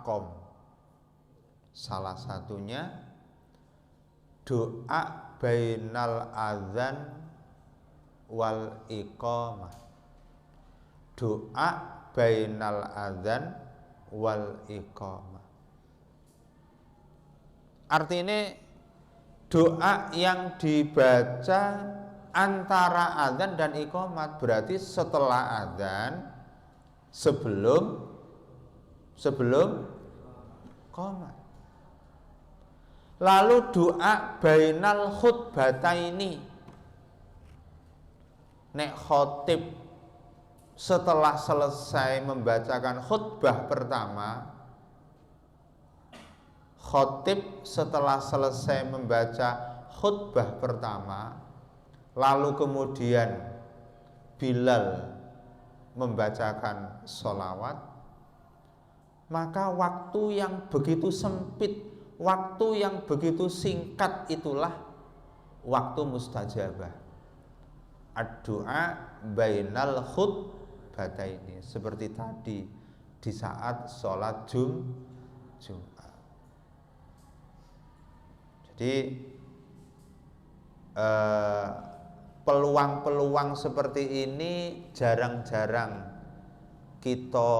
makom. Salah satunya doa bainal adzan wal iqamah. Doa bainal adzan wal iqamah. Artinya doa yang dibaca antara adzan dan iqamat, berarti setelah adzan, sebelum iqamat. Lalu doa bainal khutbataini, nek khotib setelah selesai membacakan khutbah pertama, khotib setelah selesai membaca khutbah pertama, lalu kemudian Bilal membacakan sholawat, maka waktu yang begitu sempit, waktu yang begitu singkat itulah waktu mustajabah. Ad-du'a bainal khutbataini, seperti tadi di saat sholat Jumat. Jadi peluang-peluang seperti ini jarang-jarang kita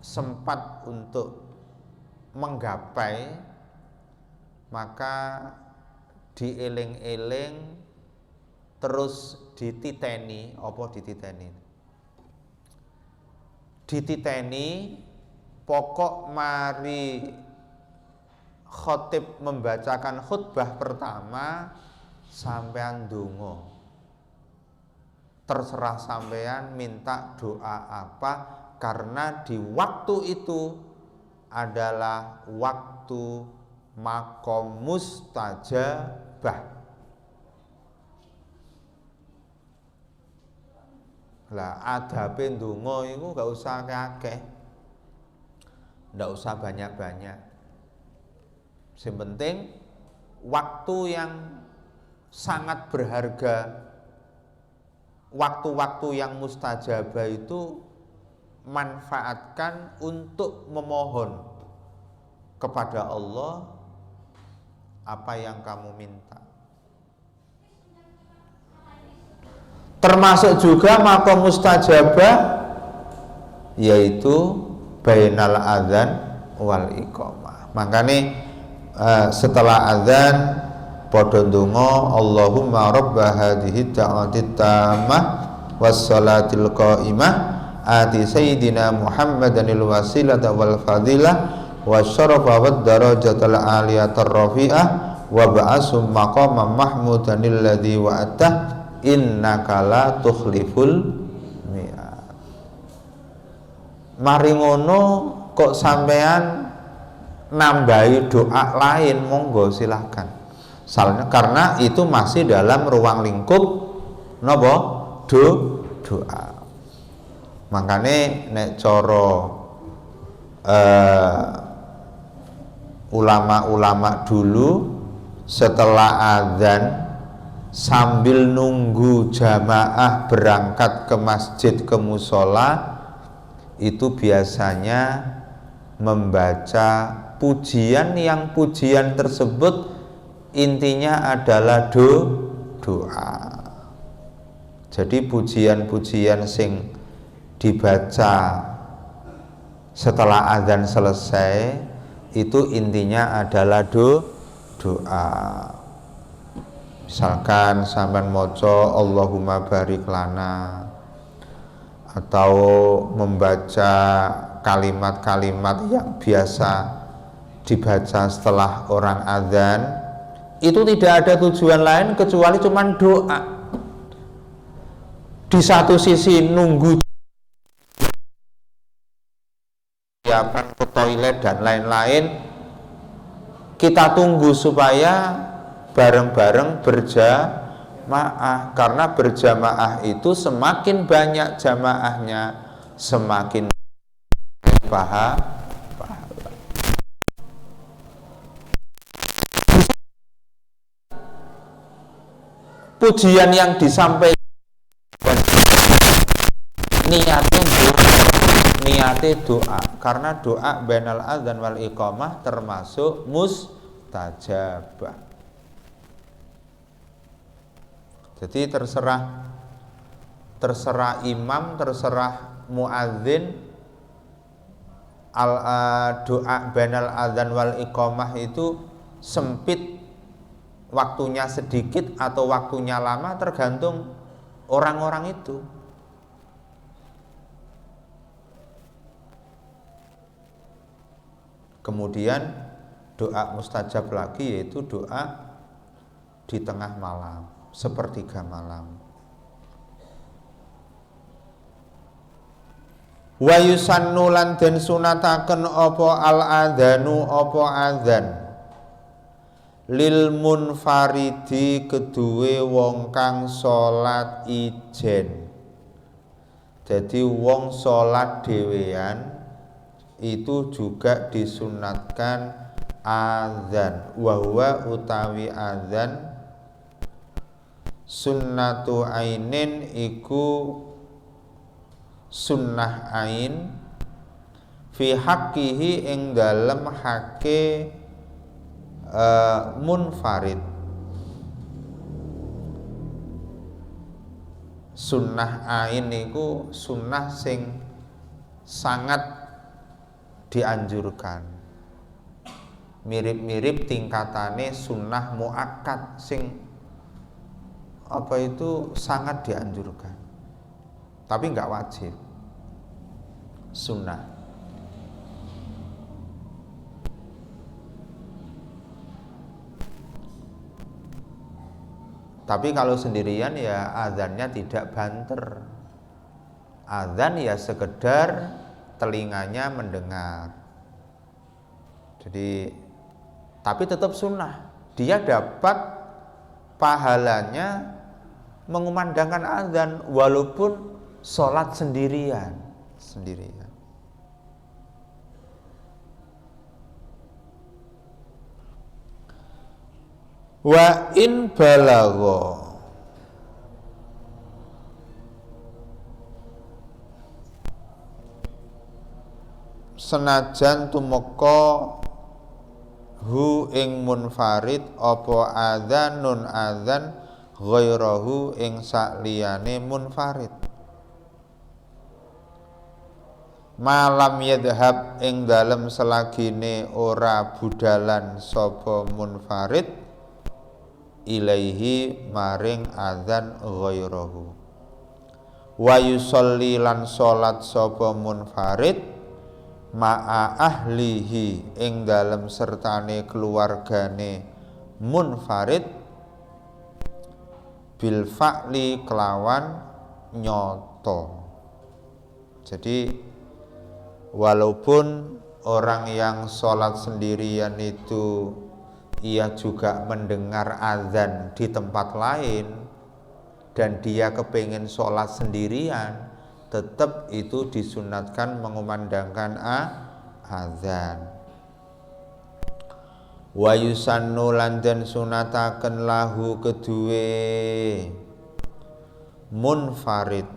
sempat untuk menggapai, maka dieling-eling terus dititeni. Apa dititeni? Dititeni pokok mari khotib membacakan khutbah pertama sampean ndonga. Terserah sampean minta doa apa, karena di waktu itu adalah waktu makom mustajabah. Lah adabe ndonga iku gak usah akeh, ndak usah banyak-banyak. Yang penting waktu yang sangat berharga, waktu-waktu yang mustajabah itu manfaatkan untuk memohon kepada Allah apa yang kamu minta. Termasuk juga makom mustajabah yaitu bainal adzan wal iqamah. Makanya setelah adzan padha ndonga, Allahumma rabb hadhihi da'watit tammah was salatil qa'imah ati sayyidina Muhammadanil wasilata wal fadilah wasyarafa wad darajatal aliyatar rafi'ah wa ba'asum maqaman mahmudanil ladzi wa'atah innaka la tukhliful mi'ad. Mari ngono kok sampean nambahi doa lain, monggo silahkan. Soalnya karena itu masih dalam ruang lingkup napa? Doa. Makanya nek cara ulama-ulama dulu setelah azan sambil nunggu jamaah berangkat ke masjid, ke musola, itu biasanya membaca pujian yang pujian tersebut intinya adalah doa. Jadi pujian-pujian sing dibaca setelah azan selesai itu intinya adalah doa. Misalkan sampean maca Allahumma barik lana, atau membaca kalimat-kalimat yang biasa dibaca setelah orang azan, itu tidak ada tujuan lain kecuali cuman doa. Di satu sisi nunggu siapan ke toilet dan lain-lain, kita tunggu supaya bareng-bareng berjamaah, karena berjamaah itu semakin banyak jamaahnya semakin pahala. Pujian yang disampaikan niatnya niate doa, karena doa bainal adzan wal iqamah termasuk mustajabah. Jadi terserah imam, terserah muadzin, doa bainal adzan wal iqamah itu sempit, waktunya sedikit atau waktunya lama, tergantung orang-orang itu. Kemudian doa mustajab lagi yaitu doa di tengah malam, sepertiga malam. Wa yusannu lan den sunataken apa al-adzanu apa adzan lil munfaridi keduwe wong kang salat ijen. Jadi wong salat dhewean itu juga disunatkan adzan. Wa huwa utawi adzan sunnatu ainin iku sunnah ain fi haqqihi ing dalem hakke munfarid. Sunnah ain iku sunnah sing sangat dianjurkan, mirip-mirip tingkatane sunnah muakkad sing apa itu sangat dianjurkan, tapi nggak wajib, sunnah. Tapi kalau sendirian ya azannya tidak banter, azan ya sekedar telinganya mendengar. Jadi tapi tetap sunnah, dia dapat pahalanya mengumandangkan azan walaupun sholat sendirian. Wa in balagha senajan tumeka hu ing munfarid apa adzanun adzan ghairahu ing sakliyane munfarid, malam yadhab ing dalem selagine ora budalan sapa munfarid ilaihi maring adzan ghairahu. Wa yusolli lan salat sapa munfarid ma'a ahlihi ing dalem sertane keluargane munfarid bil fa'li kelawan nyoto. Jadi walaupun orang yang sholat sendirian itu ia juga mendengar azan di tempat lain dan dia kepingin sholat sendirian, tetap itu disunatkan mengumandangkan azan. Wa yusannu lan den sunataken lahu keduwe munfarid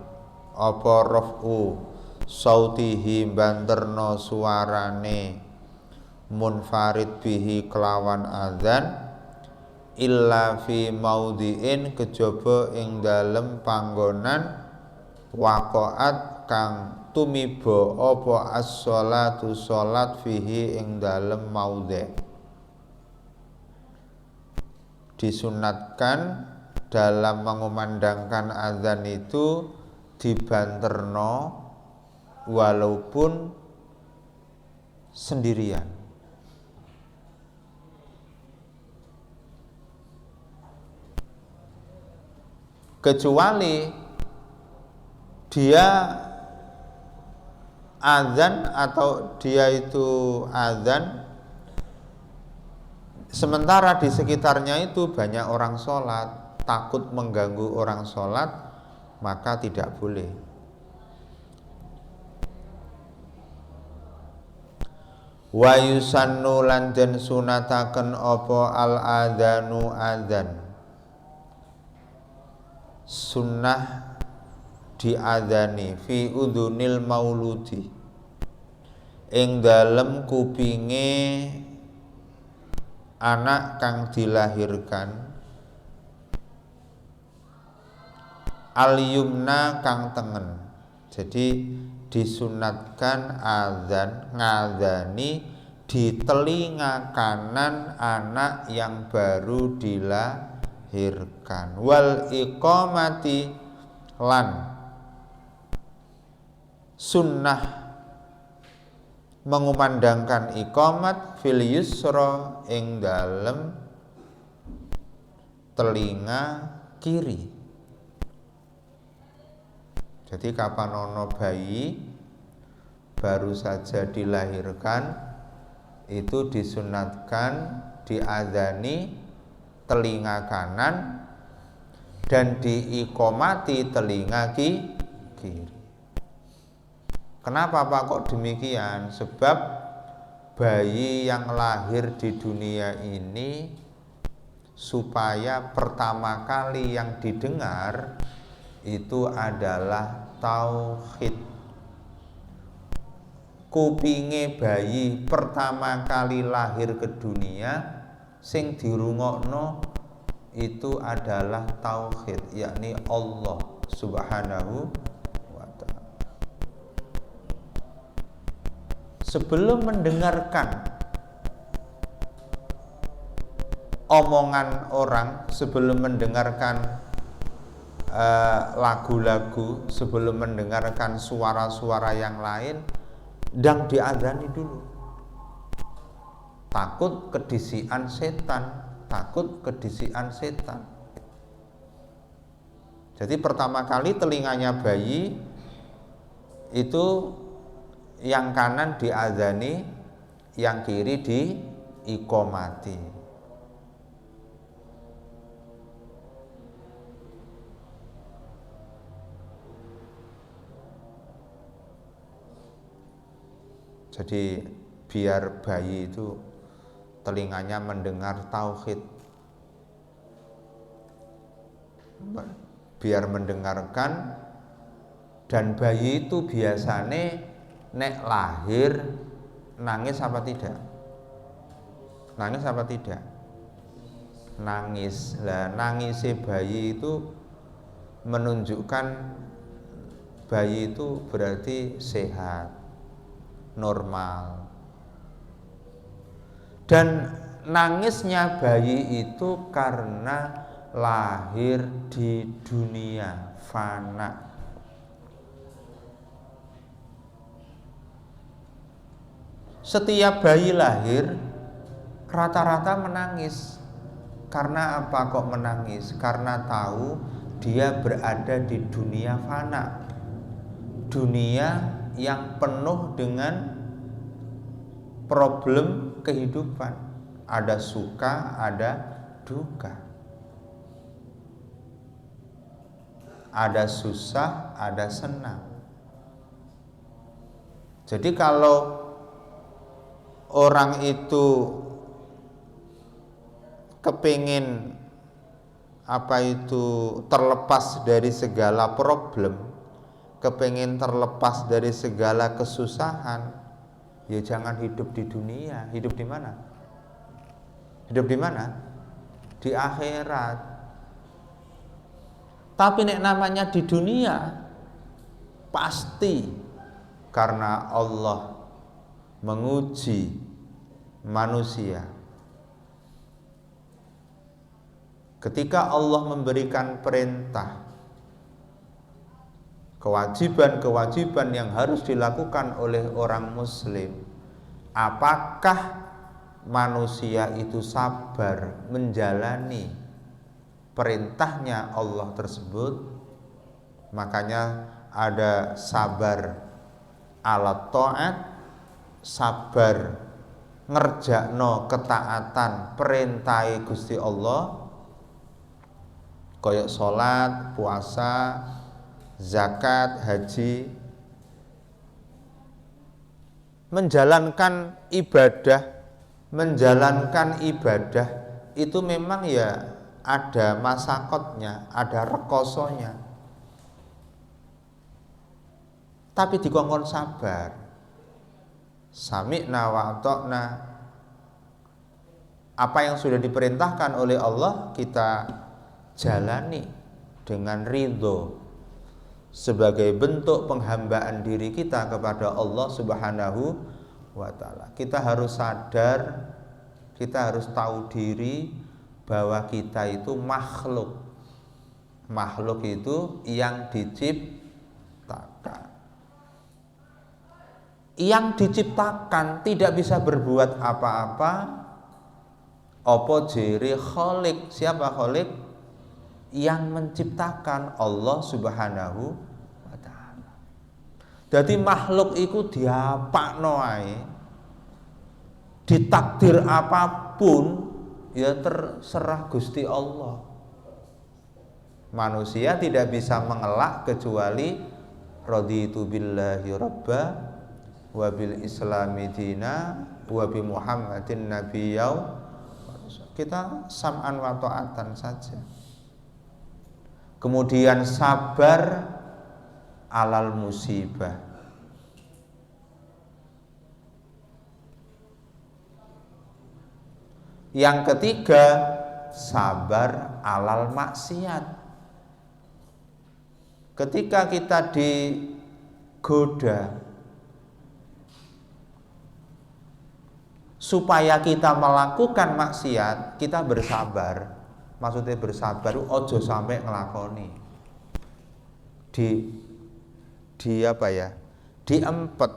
apa raf'u sautihi banterno suarane munfarid bihi kelawan azan illa fi maudhi'in kejaba ing dalem panggonan waqa'at kang tumiba apa as-sholatu sholat fihi ing dalem maudhi'. Disunatkan dalam mengumandangkan azan itu dibanterno walaupun sendirian. Kecuali dia azan atau dia itu azan sementara di sekitarnya itu banyak orang sholat, takut mengganggu orang sholat, maka tidak boleh. Wa yusannu lan den sunataken apa al adzanu adzan. Sunnah diadzani fi udhunil mauludi ing dalem kupinge anak kang dilahirkan al-yumna kang tengen. Jadi disunatkan azan ngadani di telinga kanan anak yang baru dilahirkan. Wal iqamati lan sunnah mengumandangkan iqamat fil yusra ing dalem telinga kiri. Jadi kapan ono bayi baru saja dilahirkan itu disunatkan diadzani telinga kanan dan diiqomati telinga kiri. Kenapa Pak kok demikian? Sebab bayi yang lahir di dunia ini supaya pertama kali yang didengar itu adalah tauhid. Kupinge bayi pertama kali lahir ke dunia sing dirungokno itu adalah tauhid, yakni Allah Subhanahu wa ta'ala. Sebelum mendengarkan omongan orang, sebelum mendengarkan lagu-lagu, sebelum mendengarkan suara-suara yang lain, ndang diadzani dulu. Takut kedisian setan, takut kedisian setan. Jadi pertama kali telinganya bayi itu yang kanan diadzani, yang kiri diiqomati. Jadi biar bayi itu telinganya mendengar tauhid, biar mendengarkan. Dan bayi itu biasanya nek lahir nangis apa tidak? Nangis apa tidak? Nangis. Lah nangisnya bayi itu menunjukkan bayi itu berarti sehat, normal. Dan nangisnya bayi itu karena lahir di dunia fana. Setiap bayi lahir rata-rata menangis. Karena apa kok menangis? Karena tahu dia berada di dunia fana, dunia yang penuh dengan problem kehidupan. Ada suka, ada duka, ada susah, ada senang. Jadi kalau orang itu kepingin terlepas dari segala problem, kepingin terlepas dari segala kesusahan, ya jangan hidup di dunia. Hidup di mana? Hidup di mana? Di akhirat. Tapi nek namanya di dunia, pasti karena Allah menguji manusia. Ketika Allah memberikan perintah, kewajiban-kewajiban yang harus dilakukan oleh orang muslim, apakah manusia itu sabar menjalani perintahnya Allah tersebut? Makanya ada sabar ala ta'at, sabar ngerjakno ketaatan perintahe Gusti Allah, koyok sholat, puasa, zakat, haji. Menjalankan ibadah itu memang ya ada masakotnya, ada rekosonya, tapi dikongkon sabar. Sami'na wa ata'na. Apa yang sudah diperintahkan oleh Allah kita jalani dengan ridho sebagai bentuk penghambaan diri kita kepada Allah Subhanahu wa ta'ala. Kita harus sadar, kita harus tahu diri bahwa kita itu makhluk. Makhluk itu yang diciptakan. Yang diciptakan tidak bisa berbuat apa-apa. Apa jere Khalik? Siapa Khalik? Yang menciptakan, Allah Subhanahu wa ta'ala. Jadi makhluk itu diapakno ae, ditakdir apapun ya terserah Gusti Allah. Manusia tidak bisa mengelak kecuali raditu billahi rabba wa bil islami dina wa bi muhammadin nabiyyaw. Kita sam'an wa ta'atan saja. Kemudian sabar alal musibah. Yang ketiga, sabar alal maksiat. Ketika kita digoda supaya kita melakukan maksiat, kita bersabar. Maksudnya bersabar ojo sampai ngelakoni. Di apa ya? Diempet,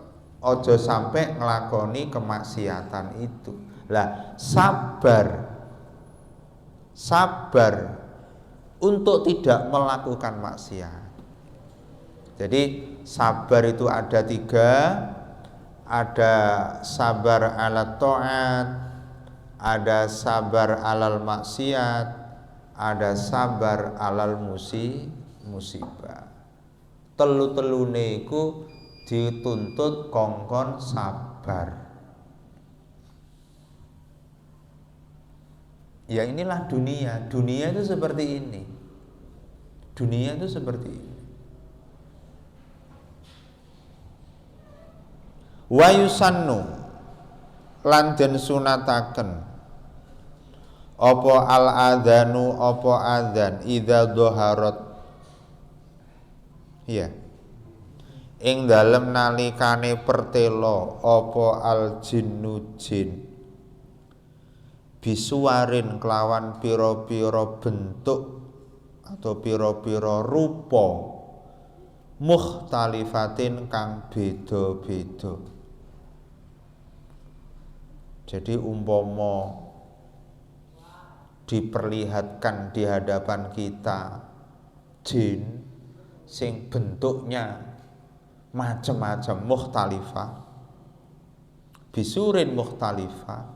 ojo sampai ngelakoni kemaksiatan itu. Lah, sabar untuk tidak melakukan maksiat. Jadi sabar itu ada 3, ada sabar ala ta'at, ada sabar alal maksiat, ada sabar alal musibah. Telu-telune iku dituntut kongkon sabar. Ya inilah dunia. Dunia itu seperti ini. Dunia itu seperti ini. Wa yusannu lan den sunataken apa al adzanu apa adzan idza dhaharat, ya, ing dalem nalikane pertelo apa al jinnu jin bisuarin kelawan pira-pira bentuk atau pira-pira rupa mukhtalifatin kang beda-beda. Jadi umpama diperlihatkan di hadapan kita jin sing bentuknya macam-macam mukhtalifah, bisurin mukhtalifah,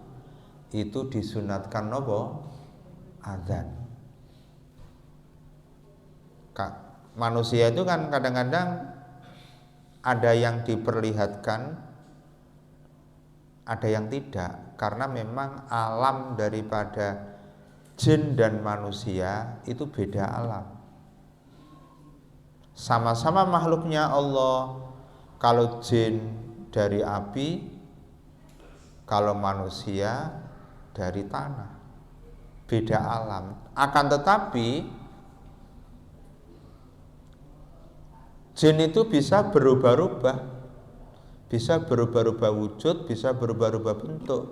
itu disunatkan apa? Adzan. Manusia itu kan kadang-kadang ada yang diperlihatkan, ada yang tidak, karena memang alam daripada jin dan manusia itu beda alam. Sama-sama makhluknya Allah. Kalau jin dari api, kalau manusia dari tanah. Beda alam. Akan tetapi jin itu bisa berubah-ubah. Bisa berubah-ubah wujud, bisa berubah-ubah bentuk.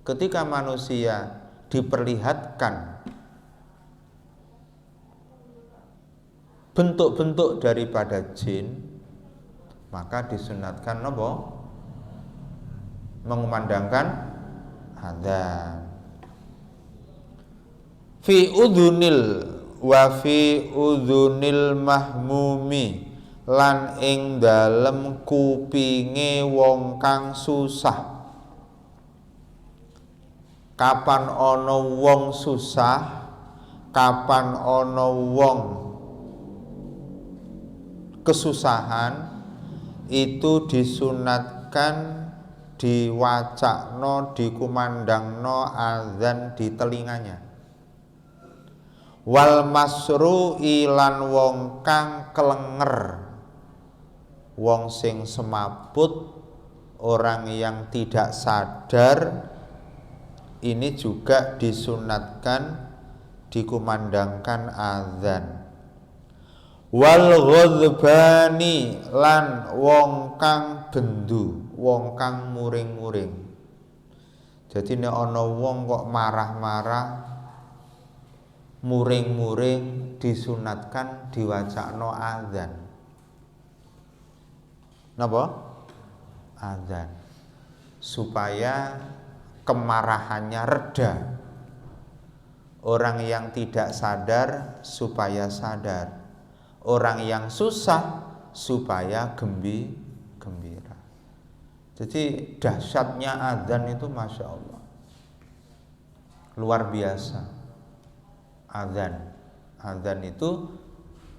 Ketika manusia diperlihatkan bentuk-bentuk daripada jin, maka disunatkan apa? Mengumandangkan adzan. Fi udhunil wa fi udhunil mahmumi, lan ing dalem kupinge wong kang susah. Kapan ana wong susah, kapan ana wong kesusahan, itu disunatkan diwacakno, dikumandangno azan di telinganya. Wal masru'i lan wong kang kelenger, wong sing semaput orang yang tidak sadar ini juga disunatkan dikumandangkan azan. Wal ghadbani lan wong kang bendu, wong kang muring-muring. Jadi nek ana wong kok marah-marah, muring-muring, disunatkan diwacakno azan. Napa? Azan. Supaya kemarahannya reda. Orang yang tidak sadar supaya sadar. Orang yang susah supaya gembira. Jadi dahsyatnya azan itu Masya Allah, luar biasa. Azan itu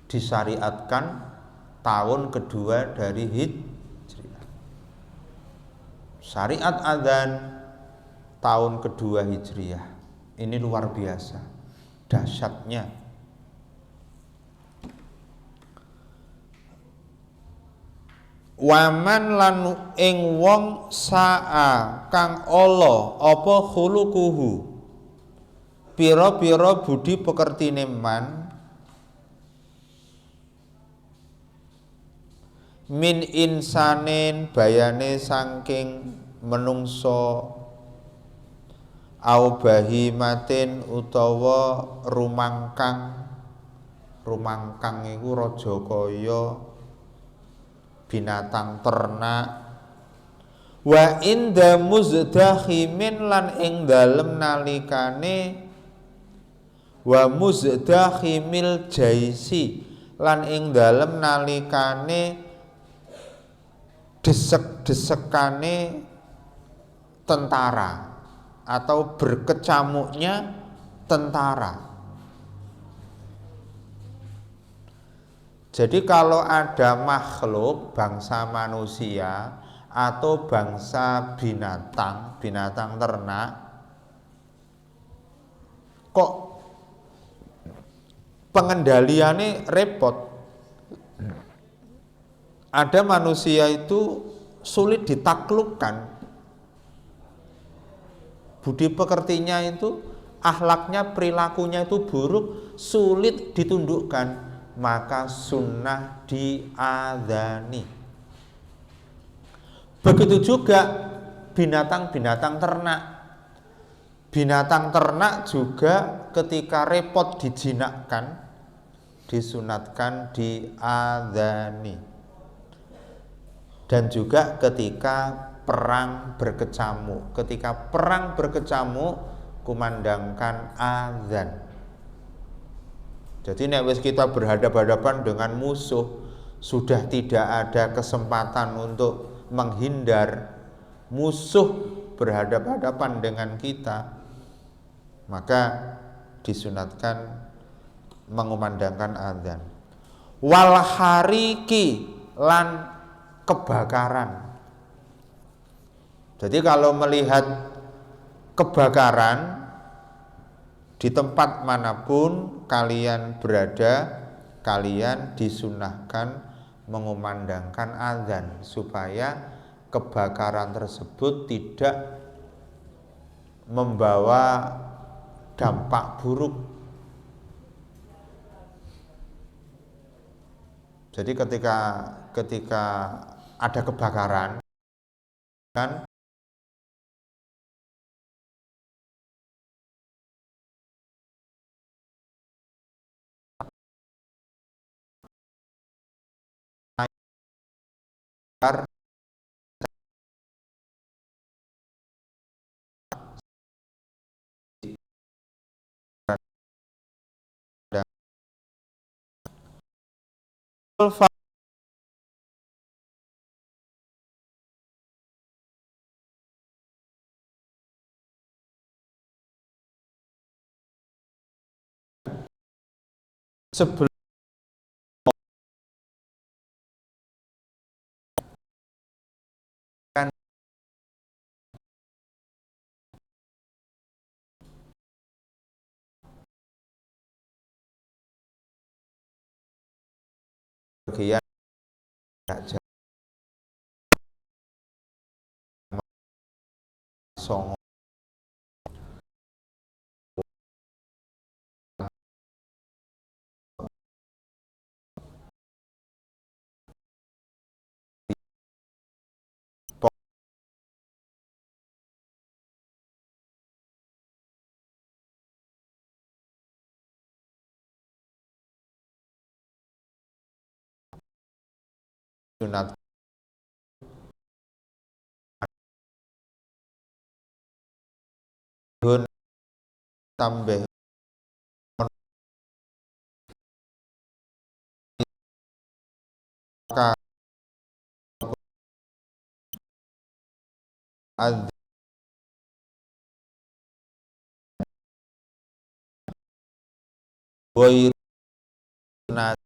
disyariatkan tahun kedua dari Hijriah. Syariat azan tahun kedua Hijriah. Ini luar biasa dahsyatnya. Waman lan ing wong saa kang ala apa khuluquhu pira-pira budi pekertine man min insanin bayane saking menungso au bahimatin utawa rumangkang iku raja kaya binatang ternak wa inda muzdakhimin lan ing dalem nalikane wa muzdakhimil jaisi lan ing dalem nalikane desek-desekane tentara atau berkecamuknya tentara. Jadi kalau ada makhluk bangsa manusia atau bangsa binatang ternak kok pengendaliannya repot. Ada manusia itu sulit ditaklukkan. Budi pekertinya itu, akhlaknya, perilakunya itu buruk, sulit ditundukkan. Maka sunnah diadzani. Begitu juga binatang-binatang ternak. Binatang ternak juga ketika repot dijinakkan, disunatkan diadzani. Dan juga ketika perang berkecamuk. Ketika perang berkecamuk, kumandangkan azan. Jadi nek wis kita berhadapan-hadapan dengan musuh, sudah tidak ada kesempatan untuk menghindar. Musuh berhadapan-hadapan dengan kita, maka disunatkan mengumandangkan azan. Wal hariki lan kebakaran. Jadi kalau melihat kebakaran di tempat manapun kalian berada, kalian disunahkan mengumandangkan azan supaya kebakaran tersebut tidak membawa dampak buruk. Jadi ketika ada kebakaran kan sebelum bagian songo sunat hun tambah ka ad boy sunat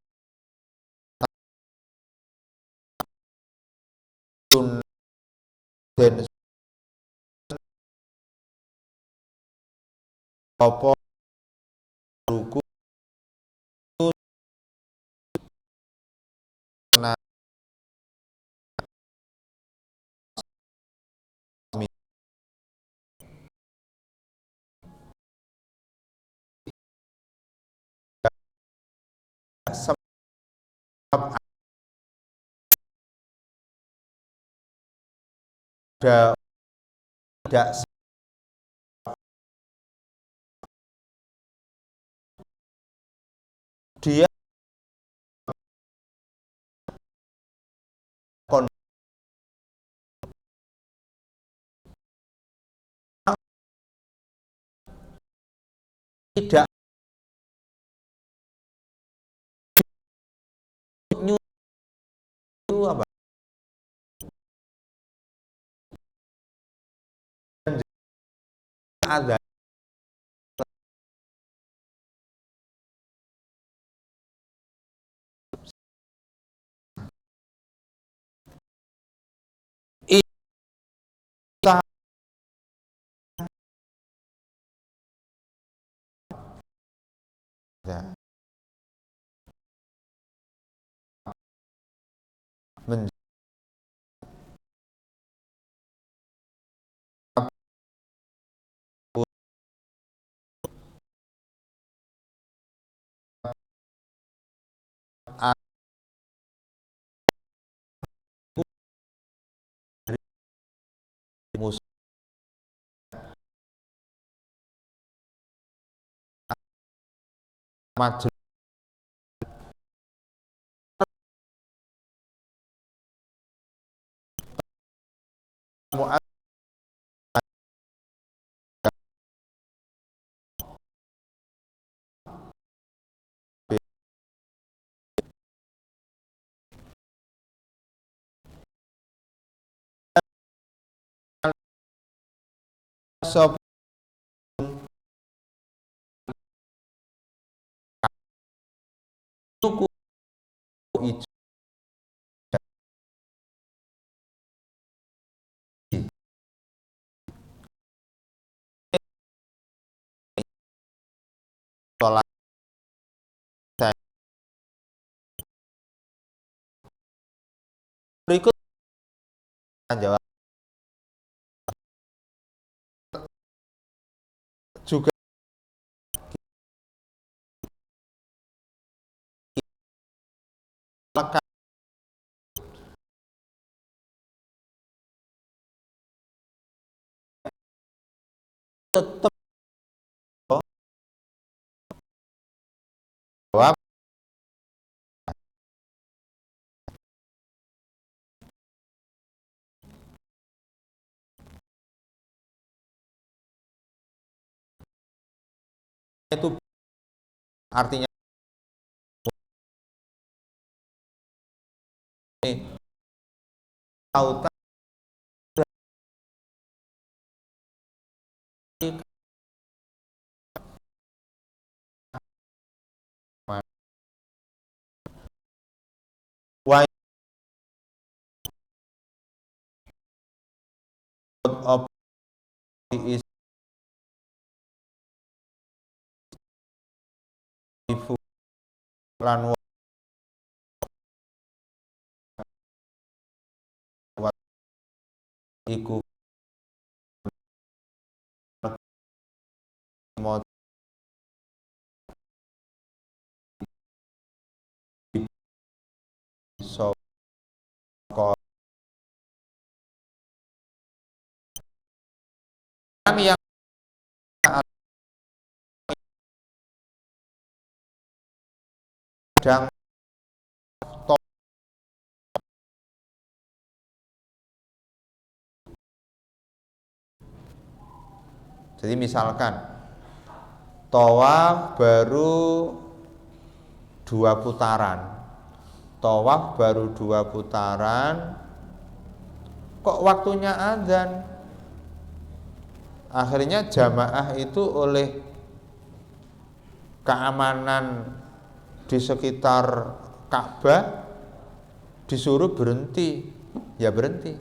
sun den apa ruku sunat sebab ada tidak dia kon tidak nyuruh apa ada kita menjawab musuh maju sop suku ijo sholat berikut jawab juga lekat tetap jawab itu artinya ini tautan why of is ifu lan wat iku maca saka yang sedang jadi misalkan tawaf baru 2 putaran, tawaf baru 2 putaran, kok waktunya azan. Akhirnya jamaah itu oleh keamanan di sekitar Ka'bah disuruh berhenti, ya berhenti.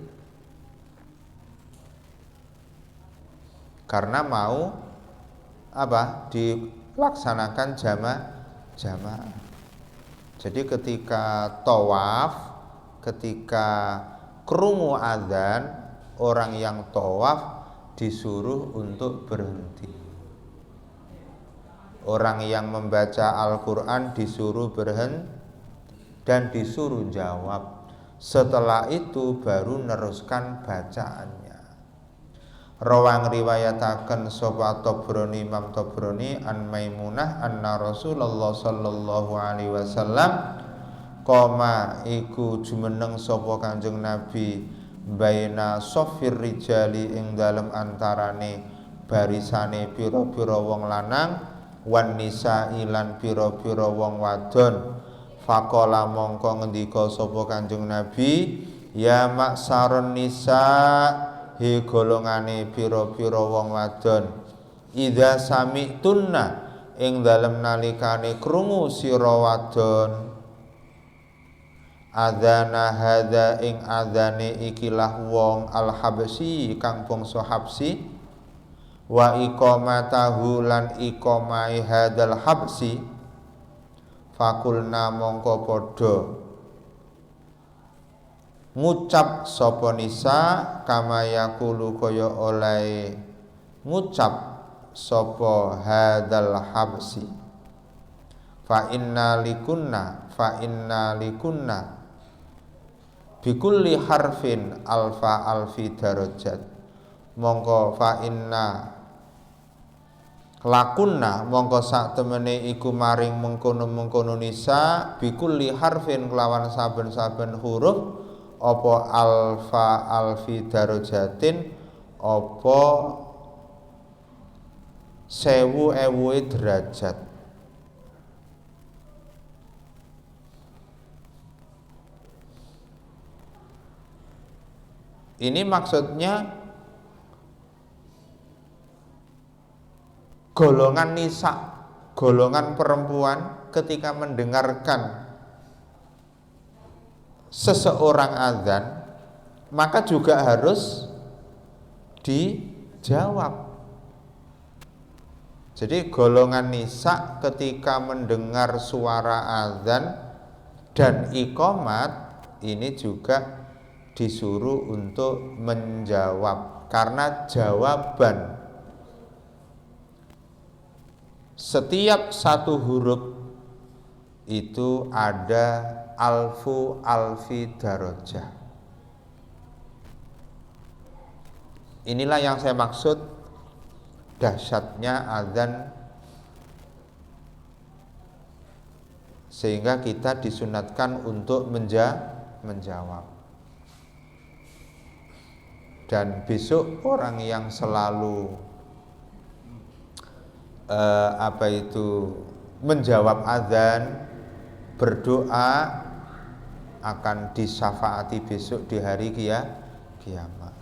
Karena mau apa? Dilaksanakan jamaah. Jadi ketika tawaf, ketika krungu azan, orang yang tawaf disuruh untuk berhenti. Orang yang membaca Al-Quran disuruh berhenti dan disuruh jawab. Setelah itu baru neruskan bacaannya. Rawang riwayataken sapa Tabrani, Imam Tabrani an Maimunah anna Rasulullah sallallahu alaihi wasallam koma iku jumeneng sapa Kanjeng Nabi baina sofir rijali ing dalem antarane barisane pira-pira wong lanang wan nisa ilan pira-pira wong wadon. Faqala mongko ngendika sapa Kanjeng Nabi ya maksaron nisa he golongane pira-pira wong wadon idza sami'tunna ing dalem nalikane krungu sira wadon adzana hadza ing adzane ikilah wong al-habsi kang bangsa Habsi wa iqamatahu lan iqamai hadzal habsi fakulna mongko padha ngucap sapa nisa kama yaqulu kaya oleh ngucap sapa hadzal habsi fa inna likunna bikulli harfin alfa alfi darajat mongko fa inna lakunna mongko sak temene iku maring mengkono-mengkono nisa bikulli harfin kelawan saben-saben huruf apa alfa alfi darajatin apa 1000 derajat. Ini maksudnya golongan nisa, golongan perempuan ketika mendengarkan seseorang azan maka juga harus dijawab. Jadi golongan nisa ketika mendengar suara azan dan iqamat ini juga disuruh untuk menjawab karena jawaban setiap satu huruf itu ada alfu alfi darajah. Inilah yang saya maksud dahsyatnya azan, sehingga kita disunatkan untuk menjawab. Dan besok orang yang selalu menjawab azan, berdoa akan disyafaati besok di hari kiamat.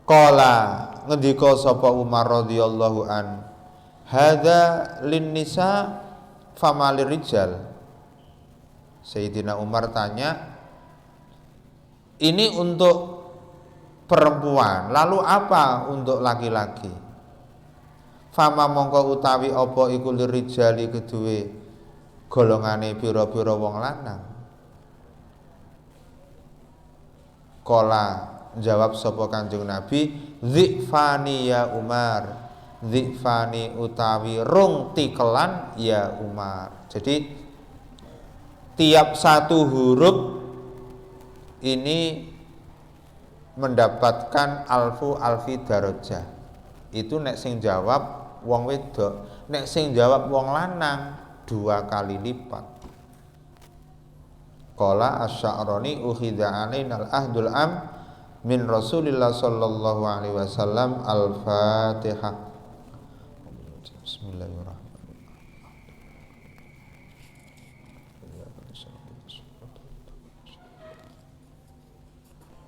Qala ngendika sapa Umar radhiyallahu an hadza lin nisa famalir rijal. Sayyidina Umar tanya, ini untuk perempuan, lalu apa untuk laki-laki? Fama mongko utawi apa iku lirijali kedue golongane pira-pira wong lanang. Qala jawab sapa Kanjeng Nabi, "Dzifani ya Umar." Dzifani utawi rung tikelan ya Umar. Jadi tiap satu huruf ini mendapatkan alfi darajah. Itu nek sing jawab wong wedok, nek sing jawab wong lanang 2 kali lipat. Qala Asy-Sya'rani ukhidha alainal ahdul am min Rasulillah sallallahu alaihi wasallam. Al-Fatihah. Bismillahirrahmanirrahim.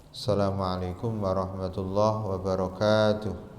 Assalamualaikum warahmatullahi wabarakatuh.